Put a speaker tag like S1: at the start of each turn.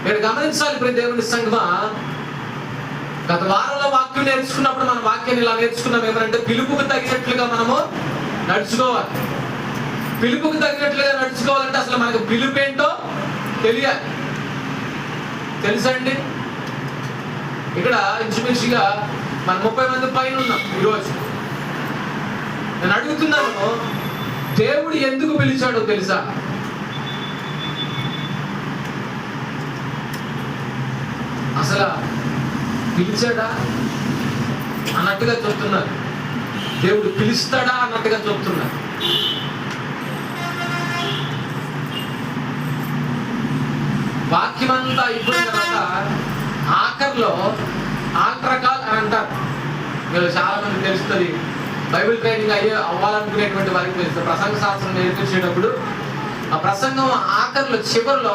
S1: మీరు గమనించాలి ప్రియ దేవుని సంగమా. గత వారంలో వాక్యం నేర్చుకున్నప్పుడు మన వాక్యాన్ని ఇలా నేర్చుకున్నాం ఏమంటే పిలుపుకు తగినట్లుగా మనము నడుచుకోవాలి. పిలుపుకు తగినట్లుగా నడుచుకోవాలంటే అసలు మనకు పిలుపు ఏంటో తెలియాలి. తెలుసండి, ఇక్కడ ఇంచుమించుగా మన 30 మంది పైన ఉన్నాం ఈరోజు. నేను అడుగుతున్నాను, దేవుడు ఎందుకు పిలిచాడో తెలుసా? అసలు పిలిచాడా అన్నట్టుగా చెప్తున్నారు, దేవుడు పిలుస్తాడా అన్నట్టుగా చెప్తున్నారు. వాక్యమంతా అయిపోయిన తర్వాత ఆఖరిలో ఆక్రకాల్ అని అంటారు. మీరు చాలా మంది తెలుస్తుంది, బైబిల్ ట్రైనింగ్ అవ్వాలనుకునేటువంటి వారికి తెలుస్తుంది. ప్రసంగ శాస్త్రం నేర్పించేటప్పుడు ఆ ప్రసంగం ఆఖరిలో చివరిలో